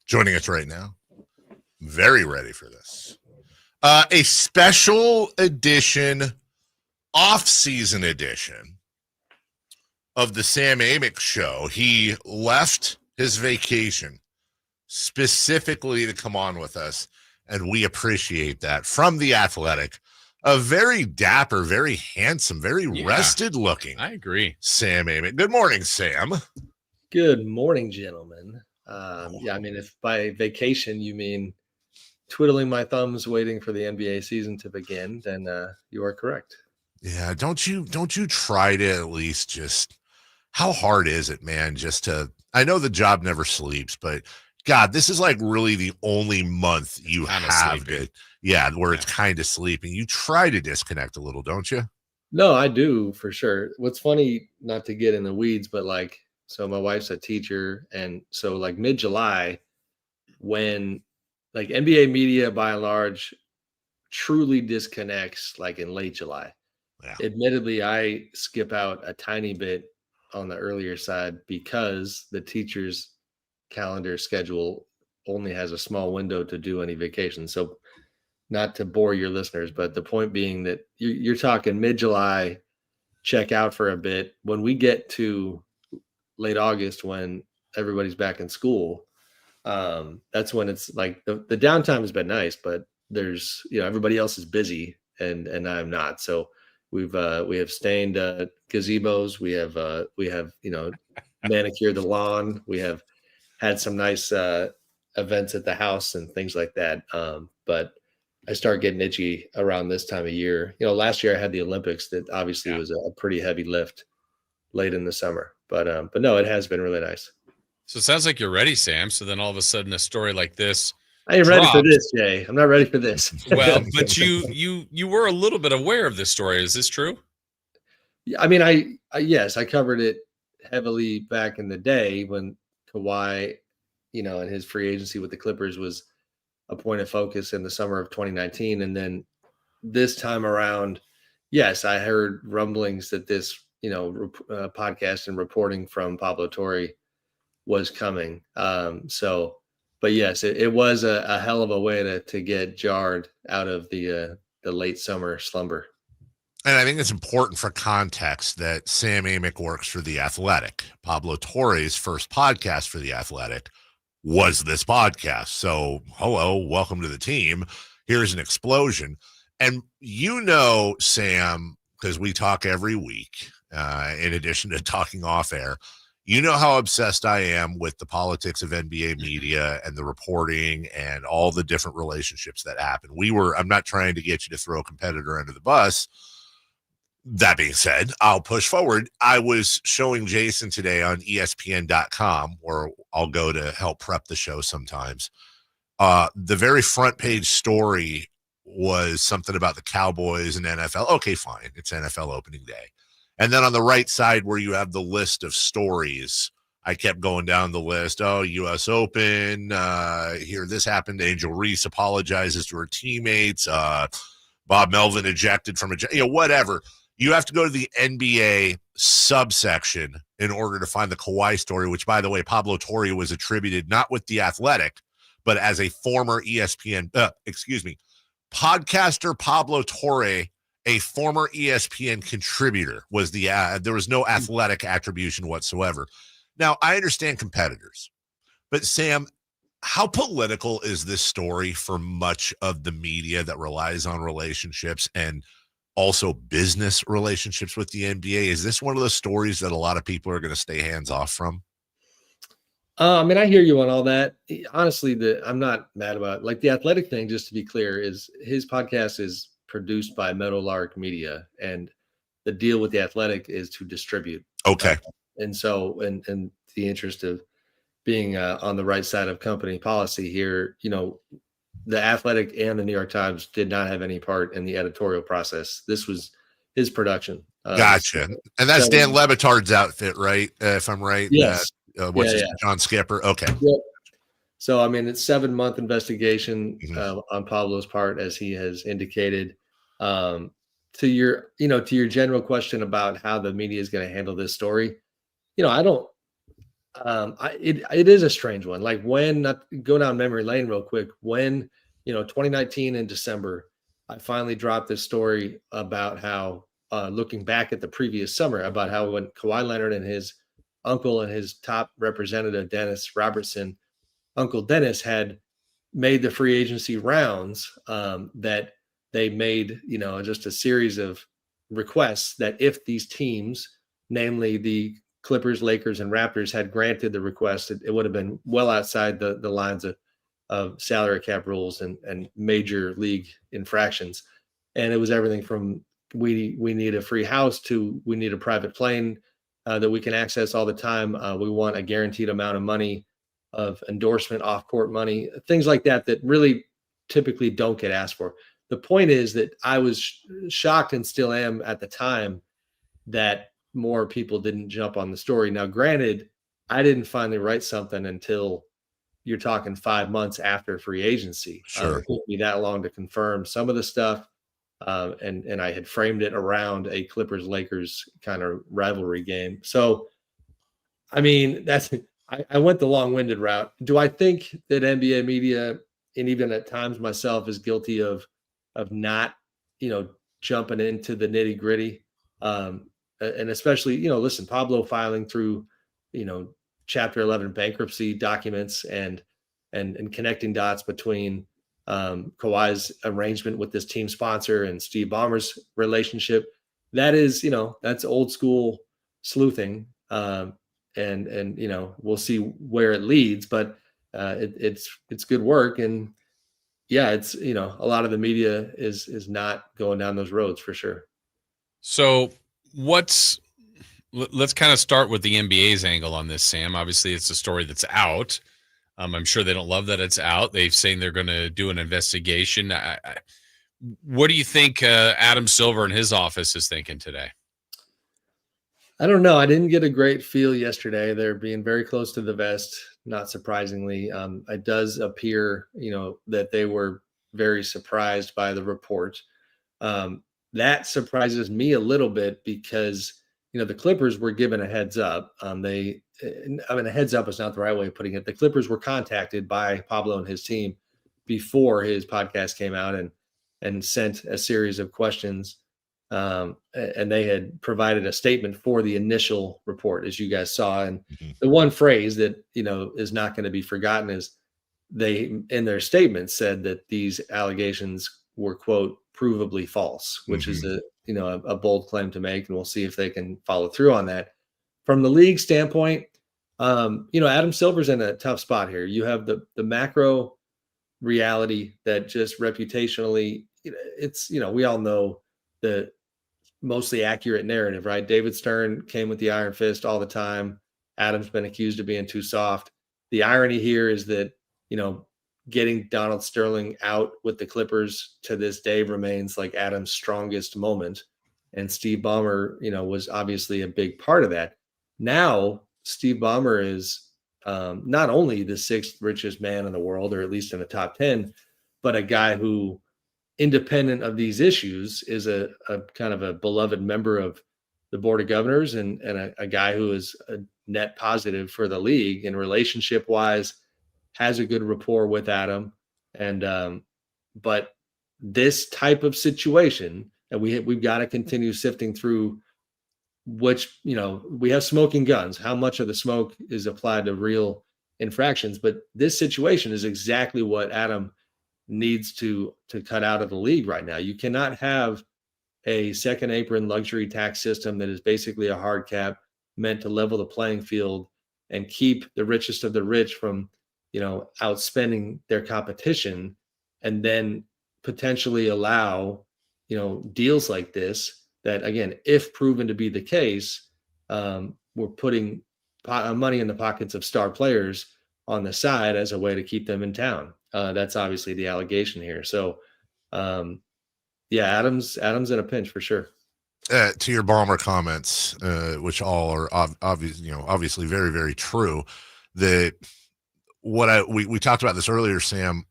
joining us right now. Very ready for this. A special edition, off-season edition of the Sam Amick Show. He left his vacation specifically to come on with us, and we appreciate that. From The Athletic, a very dapper, very handsome, very rested-looking. I agree. Sam Amick. Good morning, Sam. Good morning, gentlemen. If by vacation you mean twiddling my thumbs waiting for the NBA season to begin, then you are correct. Yeah, don't you try to at least just, how hard is it, man, just to, I know the job never sleeps, but God, this is like really the only month you have it. Yeah, where it's kind of sleeping. You try to disconnect a little, don't you? No, I do for sure. What's funny, not to get in the weeds, but so my wife's a teacher, and so mid-July, when NBA media by and large truly disconnects in late July. Yeah. Admittedly, I skip out a tiny bit on the earlier side because the teacher's calendar schedule only has a small window to do any vacation. So not to bore your listeners, but the point being that you're talking mid-July, check out for a bit. When we get to late August, when everybody's back in school, that's when it's the downtime has been nice, but there's, everybody else is busy and I'm not. So we have stained gazebos. We have manicured the lawn. We have had some nice events at the house and things like that. But I start getting itchy around this time of year. Last year I had the Olympics that obviously was a pretty heavy lift late in the summer, but no, it has been really nice. So it sounds like you're ready, Sam. So then all of a sudden a story like this, I ain't ready for this, Jay. I'm not ready for this. Well, but you were a little bit aware of this story. Is this true? Yeah, I mean, yes, I covered it heavily back in the day when Kawhi, and his free agency with the Clippers was a point of focus in the summer of 2019. And then this time around, yes, I heard rumblings that this, podcast and reporting from Pablo Torre was coming. But yes, it was a hell of a way to get jarred out of the late summer slumber. And I think it's important for context that Sam Amick works for The Athletic. Pablo Torre's first podcast for The Athletic was this podcast. So, hello, welcome to the team. Here's an explosion. And Sam, because we talk every week, in addition to talking off air, you know how obsessed I am with the politics of NBA media and the reporting and all the different relationships that happen. I'm not trying to get you to throw a competitor under the bus. That being said, I'll push forward. I was showing Jason today on ESPN.com, where I'll go to help prep the show sometimes. The very front page story was something about the Cowboys and NFL. Okay, fine. It's NFL opening day. And then on the right side where you have the list of stories, I kept going down the list. Oh, U.S. Open. Here, this happened. Angel Reese apologizes to her teammates. Bob Melvin ejected from whatever. You have to go to the NBA subsection in order to find the Kawhi story, which, by the way, Pablo Torre was attributed not with The Athletic, but as a former podcaster Pablo Torre, a former ESPN contributor, was there was no athletic attribution whatsoever. Now, I understand competitors, but Sam, how political is this story for much of the media that relies on relationships and also business relationships with the NBA? Is this one of the stories that a lot of people are going to stay hands off from? I hear you on all that. Honestly, I'm not mad about it. The Athletic thing, just to be clear, is his podcast is produced by Meadowlark Media, and the deal with the Athletic is to distribute. Okay. And so, in the interest of being on the right side of company policy here, the Athletic and the New York Times did not have any part in the editorial process. This was his production. Gotcha. And that's Dan Le Batard's outfit, right? If I'm right. Yes. John Skipper. Okay. Yep. So, it's 7-month investigation on Pablo's part, as he has indicated. To your general question about how the media is going to handle this story, I don't It is a strange one. Like when, not go down memory lane real quick, when 2019 in December, I finally dropped this story about how looking back at the previous summer, about how when Kawhi Leonard and his uncle and his top representative Dennis Robertson, Uncle Dennis, had made the free agency rounds, that they made just a series of requests that if these teams, namely the Clippers, Lakers, and Raptors, had granted the request, it would have been well outside the lines of salary cap rules and major league infractions. And it was everything from we need a free house to we need a private plane that we can access all the time. We want a guaranteed amount of money of endorsement, off-court money, things like that really typically don't get asked for. The point is that I was shocked, and still am at the time, that more people didn't jump on the story. Now, granted, I didn't finally write something until you're talking 5 months after free agency. Sure. It took me that long to confirm some of the stuff. And I had framed it around a Clippers-Lakers kind of rivalry game. So, I mean, I went the long-winded route. Do I think that NBA media, and even at times myself, is guilty of not, jumping into the nitty-gritty? And especially, listen, Pablo filing through, Chapter 11 bankruptcy documents and connecting dots between Kawhi's arrangement with this team sponsor and Steve Ballmer's relationship. That is, that's old school sleuthing. And we'll see where it leads, but it's good work. And yeah, it's, a lot of the media is not going down those roads for sure. So let's kind of start with the NBA's angle on this, Sam. Obviously, it's a story that's out. I'm sure they don't love that it's out. They've saying they're going to do an investigation. What do you think Adam Silver and his office is thinking today? I don't know. I didn't get a great feel yesterday. They're being very close to the vest, not surprisingly. It does appear, that they were very surprised by the report. That surprises me a little bit because, the Clippers were given a heads up. A heads up is not the right way of putting it. The Clippers were contacted by Pablo and his team before his podcast came out and sent a series of questions. And they had provided a statement for the initial report, as you guys saw. And the one phrase that, is not going to be forgotten is they, in their statement, said that these allegations were, quote, provably false, which is a bold claim to make. And we'll see if they can follow through on that. From the league standpoint, Adam Silver's in a tough spot here. You have the macro reality that just reputationally, it's, we all know the mostly accurate narrative, right? David Stern came with the iron fist all the time. Adam's been accused of being too soft. The irony here is that, getting Donald Sterling out with the Clippers to this day remains like Adam's strongest moment. And Steve Ballmer, was obviously a big part of that. Now, Steve Ballmer is not only the sixth richest man in the world, or at least in the top 10, but a guy who, independent of these issues, is a kind of a beloved member of the board of governors and a guy who is a net positive for the league and relationship wise, has a good rapport with Adam. And but this type of situation, and we've got to continue sifting through which, we have smoking guns. How much of the smoke is applied to real infractions? But this situation is exactly what Adam needs to cut out of the league right now. You cannot have a second apron luxury tax system that is basically a hard cap meant to level the playing field and keep the richest of the rich from, outspending their competition, and then potentially allow, deals like this that, again, if proven to be the case, we're putting money in the pockets of star players on the side as a way to keep them in town. That's obviously the allegation here. So, Adam's in a pinch for sure. To your Ballmer comments, which all are obviously very, very true, that we talked about this earlier, Sam.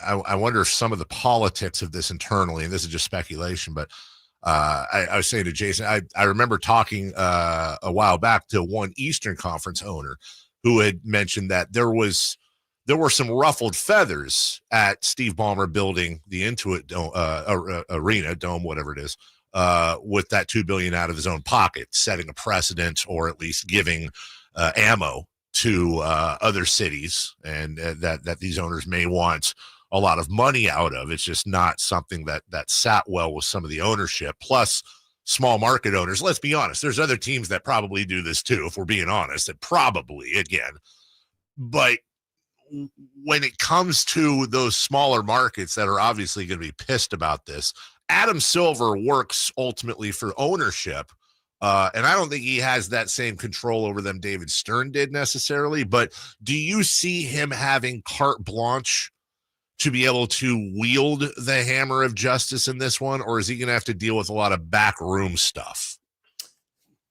I wonder if some of the politics of this internally, and this is just speculation, but I was saying to Jason, I remember talking a while back to one Eastern Conference owner who had mentioned that there were some ruffled feathers at Steve Ballmer building the Intuit arena, dome, whatever it is, with that $2 billion out of his own pocket, setting a precedent or at least giving ammo to other cities, and that these owners may want a lot of money out of. It's just not something that sat well with some of the ownership. Plus, small market owners, let's be honest, there's other teams that probably do this too, if we're being honest, that probably, again. But when it comes to those smaller markets that are obviously going to be pissed about this, Adam Silver works ultimately for ownership. And I don't think he has that same control over them David Stern did necessarily. But do you see him having carte blanche to be able to wield the hammer of justice in this one? Or is he going to have to deal with a lot of backroom stuff?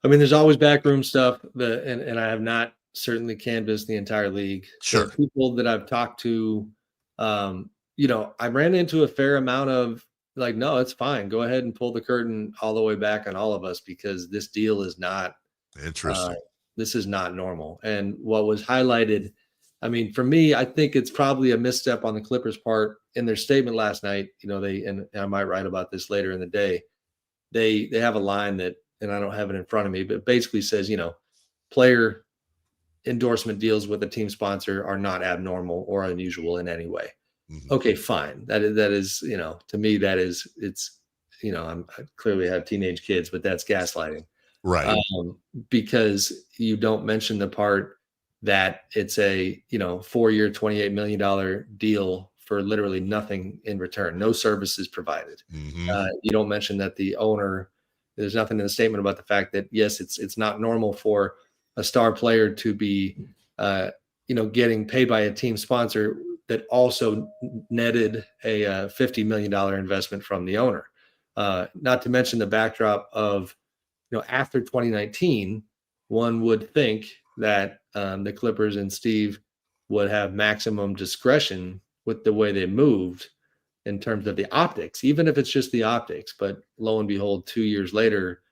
I mean, there's always backroom stuff, and I have not certainly canvassed the entire league. Sure. So people that I've talked to, I ran into a fair amount of like, no, it's fine. Go ahead and pull the curtain all the way back on all of us, because this deal is not interesting. This is not normal. And what was highlighted, I mean, for me, I think it's probably a misstep on the Clippers' part in their statement last night. And I might write about this later in the day. They have a line that, and I don't have it in front of me, but basically says, player endorsement deals with a team sponsor are not abnormal or unusual in any way. Mm-hmm. Okay, fine. That is, to me, I clearly have teenage kids, but that's gaslighting. Right. Because you don't mention the part that it's a, 4-year, $28 million deal for literally nothing in return, no services provided. Mm-hmm. You don't mention that the owner, there's nothing in the statement about the fact that, yes, it's not normal for a star player to be, getting paid by a team sponsor that also netted a $50 million investment from the owner. Not to mention the backdrop of, after 2019, one would think that the Clippers and Steve would have maximum discretion with the way they moved in terms of the optics, even if it's just the optics. But lo and behold, 2 years later,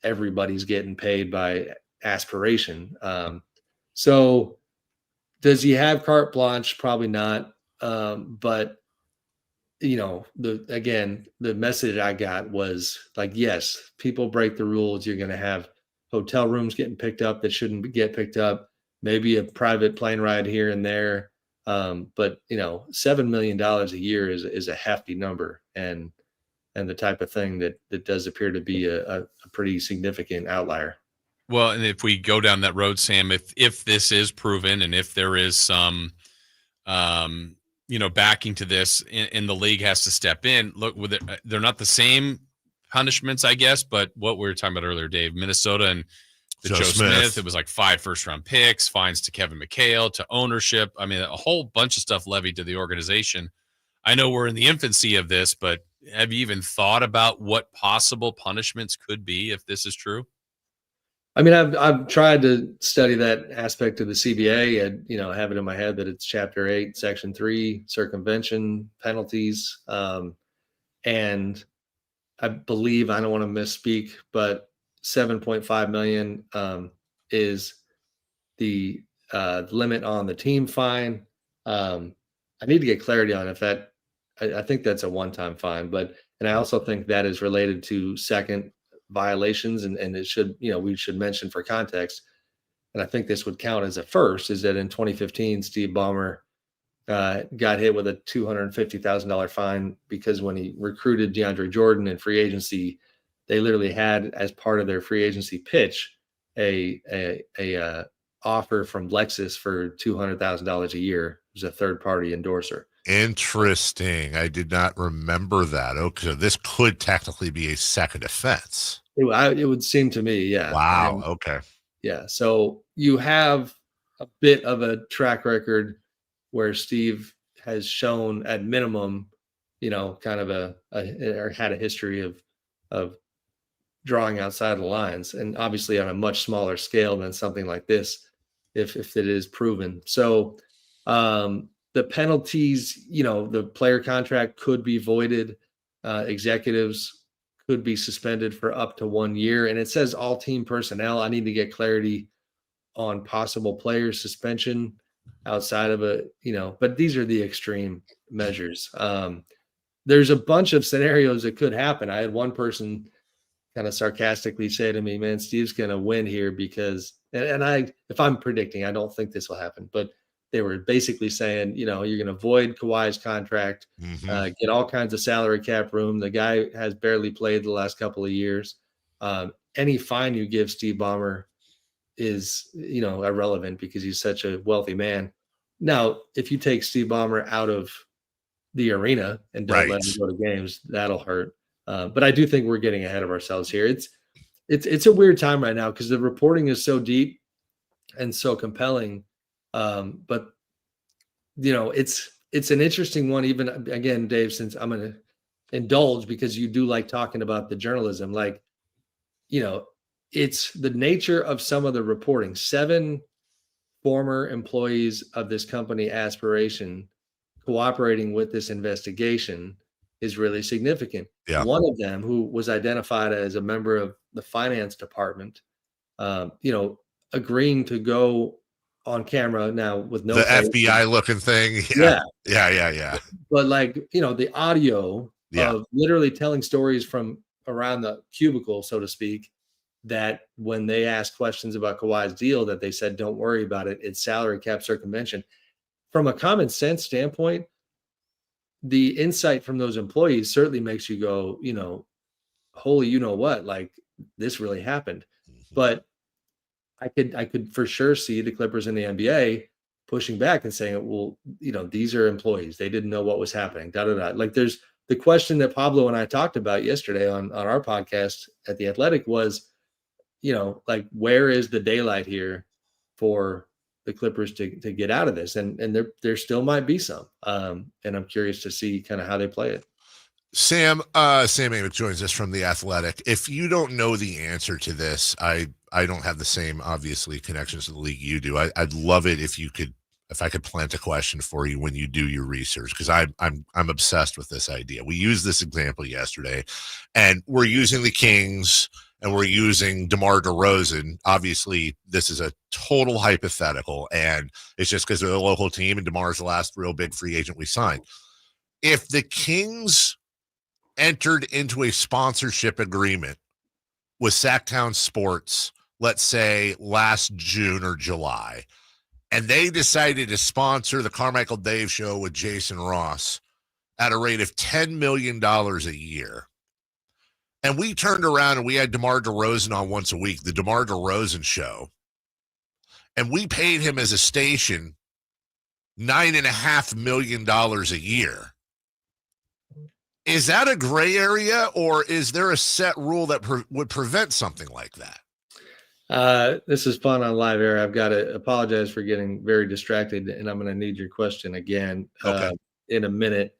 everybody's getting paid by aspiration. So does he have carte blanche? Probably not. But the message I got was like, yes, people break the rules. You're going to have hotel rooms getting picked up that shouldn't get picked up, maybe a private plane ride here and there. But $7 million a year is a hefty number, and the type of thing that does appear to be a pretty significant outlier. Well, and if we go down that road, Sam, if this is proven, and if there is some, backing to this, and the league has to step in, look, with it, they're not the same punishments, I guess, but what we were talking about earlier, Dave, Minnesota and the Joe Smith, it was like 5 first-round picks, fines to Kevin McHale, to ownership. I mean, a whole bunch of stuff levied to the organization. I know we're in the infancy of this, but have you even thought about what possible punishments could be if this is true? I mean, I've tried to study that aspect of the CBA and, have it in my head that it's Chapter 8, Section 3, circumvention, penalties. And I believe, I don't want to misspeak, but $7.5 million is the limit on the team fine. I need to get clarity on if that, I think that's a one-time fine, and I also think that is related to second violations, and it should, we should mention for context, and I think this would count as a first, is that in 2015, Steve Ballmer got hit with a $250,000 fine because when he recruited DeAndre Jordan in free agency, they literally had, as part of their free agency pitch, a offer from Lexus for $200,000 a year. It was a third-party endorser. Interesting. I did not remember that. Okay, so this could technically be a second offense. It would seem to me, yeah. Wow. Okay. Yeah. So you have a bit of a track record where Steve has shown, at minimum, kind of or had a history of drawing outside the lines, and obviously on a much smaller scale than something like this, if it is proven. So the penalties, the player contract could be voided. Executives could be suspended for up to 1 year. And it says all team personnel. I need to get clarity on possible player suspension outside of but these are the extreme measures. There's a bunch of scenarios that could happen. I had one person kind of sarcastically say to me, man, Steve's going to win here because, if I'm predicting, I don't think this will happen, but they were basically saying, you're going to void Kawhi's contract, get all kinds of salary cap room. The guy has barely played the last couple of years. Any fine you give Steve Ballmer is, irrelevant because he's such a wealthy man. Now, if you take Steve Ballmer out of the arena and don't let him go to games, that'll hurt. But I do think we're getting ahead of ourselves here. It's a weird time right now because the reporting is so deep and so compelling. But it's an interesting one. Even again, Dave, since I'm going to indulge because you do like talking about the journalism, it's the nature of some of the reporting. 7 former employees of this company, Aspiration, cooperating with this investigation is really significant. Yeah. One of them, who was identified as a member of the finance department, agreeing to go on camera now with no the face. FBI looking thing. Yeah. But the audio of literally telling stories from around the cubicle, so to speak, that when they asked questions about Kawhi's deal, that they said, don't worry about it. It's salary cap circumvention. From a common sense standpoint, the insight from those employees certainly makes you go, holy, what, like this really happened. But I could for sure see the Clippers and the NBA pushing back and saying, well, these are employees. They didn't know what was happening. Like there's the question that Pablo and I talked about yesterday on our podcast at The Athletic was, where is the daylight here for the Clippers to get out of this? And there still might be some. And I'm curious to see kind of how they play it. Sam Amick joins us from The Athletic. If you don't know the answer to this, I don't have the same, obviously, connections to the league you do. I'd love it if I could plant a question for you when you do your research, because I'm obsessed with this idea. We used this example yesterday, and we're using the Kings and we're using DeMar DeRozan. Obviously, this is a total hypothetical, and it's just because they're a local team and DeMar's the last real big free agent we signed. If the Kings entered into a sponsorship agreement with Sactown Sports, let's say last June or July, and they decided to sponsor the Carmichael Dave Show with Jason Ross at a rate of $10 million a year, and we turned around and we had DeMar DeRozan on once a week, the DeMar DeRozan Show, and we paid him as a station $9.5 million a year. Is that a gray area, or is there a set rule that would prevent something like that? This is fun on live air. I've got to apologize for getting very distracted, and I'm going to need your question again in a minute,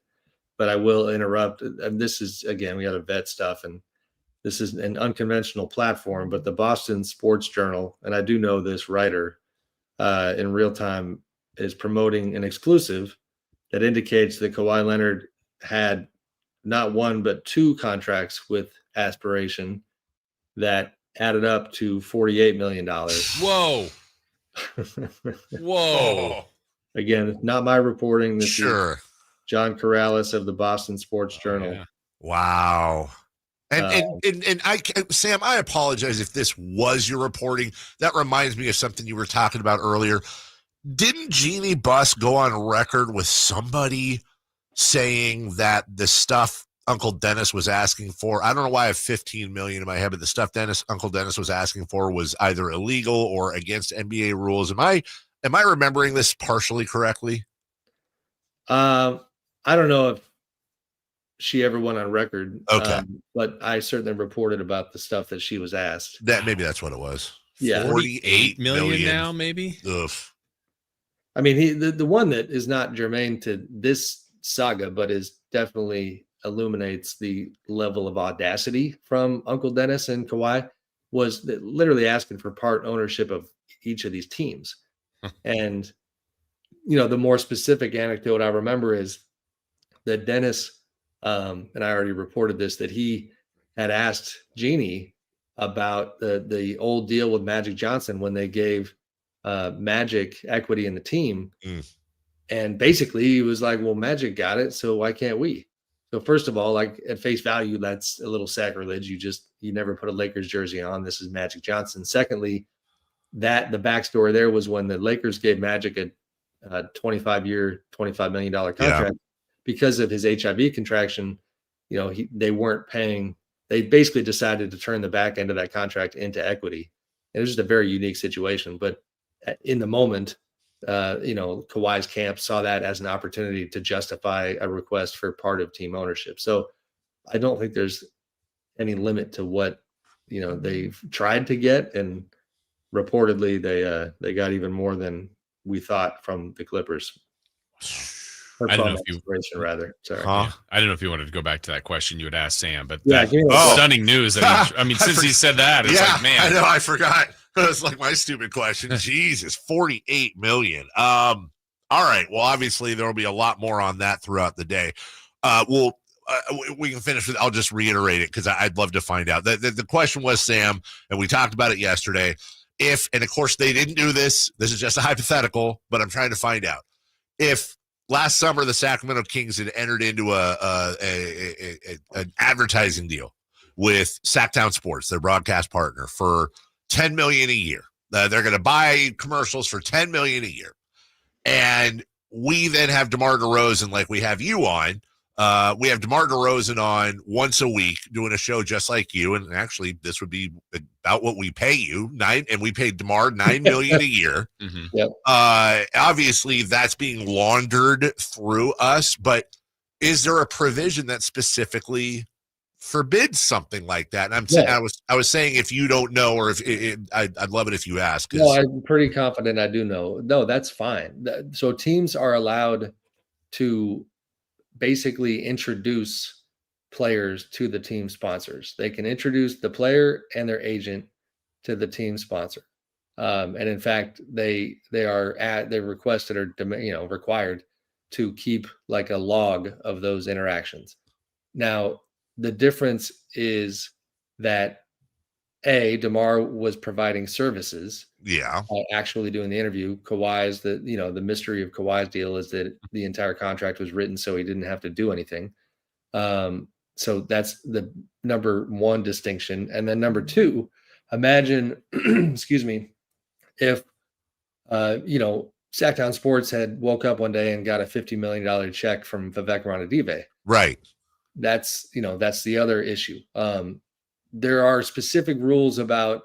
but I will interrupt. And this is, again, we got to vet stuff, and this is an unconventional platform, but the Boston Sports Journal, and I do know this writer in real time, is promoting an exclusive that indicates that Kawhi Leonard had not one, but 2 contracts with Aspiration that added up to $48 million. Whoa. Whoa. Again, not my reporting. This Sure. is John Corrales of the Boston Sports Journal. Yeah. Wow. And Sam, I apologize if this was your reporting. That reminds me of something you were talking about earlier. Didn't Jeannie Buss go on record with somebody saying that the stuff Uncle Dennis was asking for, I don't know why I have 15 million in my head, but the stuff Uncle Dennis was asking for was either illegal or against NBA rules? Am I remembering this partially correctly? I don't know if she ever went on record. Okay. But I certainly reported about the stuff that she was asked. Maybe that's what it was. Yeah. 48 million now, maybe. Ugh. I mean, the one that is not germane to this saga, but is definitely illuminates the level of audacity from Uncle Dennis and Kawhi, was that literally asking for part ownership of each of these teams. And, the more specific anecdote I remember is that Dennis, and I already reported this, that he had asked Jeannie about the old deal with Magic Johnson when they gave Magic equity in the team. Mm. And basically he was like, well, Magic got it, so why can't we? So first of all, like at face value, that's a little sacrilege. You never put a Lakers jersey on. This is Magic Johnson. Secondly, that the backstory there was when the Lakers gave Magic a 25-year, $25 million contract because of his HIV contraction. They weren't paying. They basically decided to turn the back end of that contract into equity. It was just a very unique situation. But in the moment, Kawhi's camp saw that as an opportunity to justify a request for part of team ownership. So I don't think there's any limit to what they've tried to get, and reportedly they got even more than we thought from the Clippers. I don't know if you rather. Sorry. Yeah. I don't know if you wanted to go back to that question you had asked Sam, but stunning news. I mean, since he said that, it's like, man, I know, I forgot. It's like my stupid question. Jesus, 48 million. All right. Well, obviously there will be a lot more on that throughout the day. We can finish with. I'll just reiterate it because I'd love to find out. The question was, Sam, and we talked about it yesterday. And of course they didn't do this. This is just a hypothetical, but I'm trying to find out if last summer the Sacramento Kings had entered into an advertising deal with Sactown Sports, their broadcast partner, for $10 million a year. They're going to buy commercials for $10 million a year, and we then have DeMar DeRozan, like we have you on. We have DeMar DeRozan on once a week doing a show just like you. And actually, this would be about what we pay you, and we paid DeMar $9 million a year. Mm-hmm. Yep. Obviously, that's being laundered through us. But is there a provision that specifically forbids something like that? And I was saying, if you don't know, or if I'd love it if you ask. No, I'm pretty confident I do know. No, that's fine. So teams are allowed to basically introduce players to the team sponsors. They can introduce the player and their agent to the team sponsor. And in fact, they're requested or required to keep like a log of those interactions. Now, the difference is that DeMar was providing services. Yeah. Actually doing the interview. Kawhi's the mystery of Kawhi's deal is that the entire contract was written so he didn't have to do anything. So that's the number one distinction. And then number two, imagine, excuse me, if Sactown Sports had woke up one day and got a $50 million check from Vivek Ranadive. Right. That's the other issue. There are specific rules about,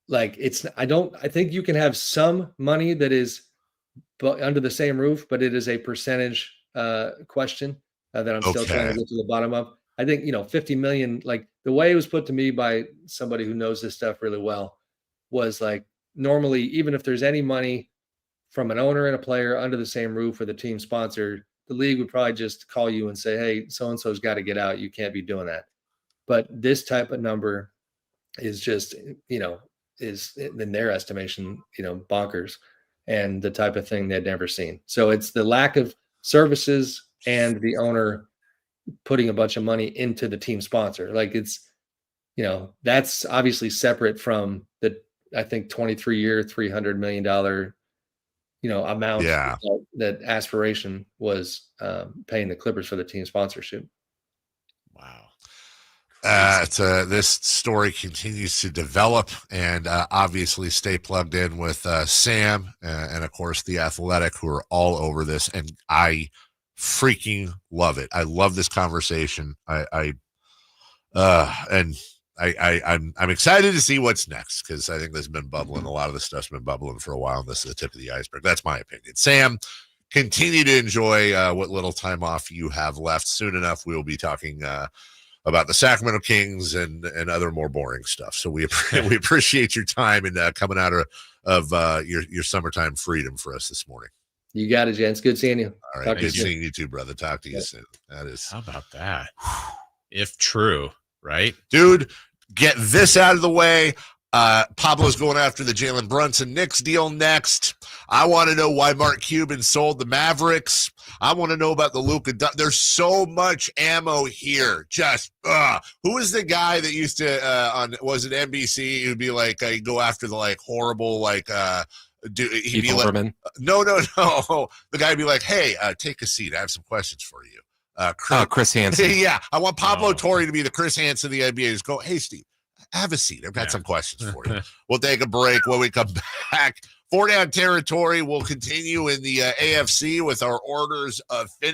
like, I think you can have some money that is under the same roof, but it is a percentage question that I'm still trying to get to the bottom of. I think, 50 million, like the way it was put to me by somebody who knows this stuff really well was like, normally, even if there's any money from an owner and a player under the same roof with a team sponsor, the league would probably just call you and say, hey, so-and-so's got to get out. You can't be doing that. But this type of number is just, is in their estimation, bonkers, and the type of thing they'd never seen. So it's the lack of services and the owner putting a bunch of money into the team sponsor. Like it's, that's obviously separate from the, I think, 23-year, $300 million, amount that aspiration was paying the Clippers for the team sponsorship. Wow. This story continues to develop, and obviously stay plugged in with Sam and of course The Athletic, who are all over this, and I freaking love it. I love this conversation. I'm excited to see what's next, because I think this has been bubbling. A lot of the stuff's been bubbling for a while, and this is the tip of the iceberg. That's my opinion. Sam, continue to enjoy what little time off you have left. Soon enough, we will be talking about the Sacramento Kings and other more boring stuff. So we appreciate your time and coming out of your summertime freedom for us this morning. You got it, gents. Good seeing you. All right. Good seeing you too, brother. Talk to you soon. That is. How about that? If true, right? Dude, get this out of the way. Pablo's going after the Jalen Brunson Knicks deal next. I want to know why Mark Cuban sold the Mavericks. I want to know about the Luka. There's so much ammo here. Just who is the guy that used to was it NBC? Who'd be like go after the like horrible He'd be like, no. The guy would be like, hey, take a seat. I have some questions for you. Chris Hansen. Yeah, I want Pablo Torre to be the Chris Hansen of the NBA. Just go, hey, Steve, have a seat. I've got some questions for you. We'll take a break. When we come back, 4 down territory. We'll continue in the AFC with our orders of finish.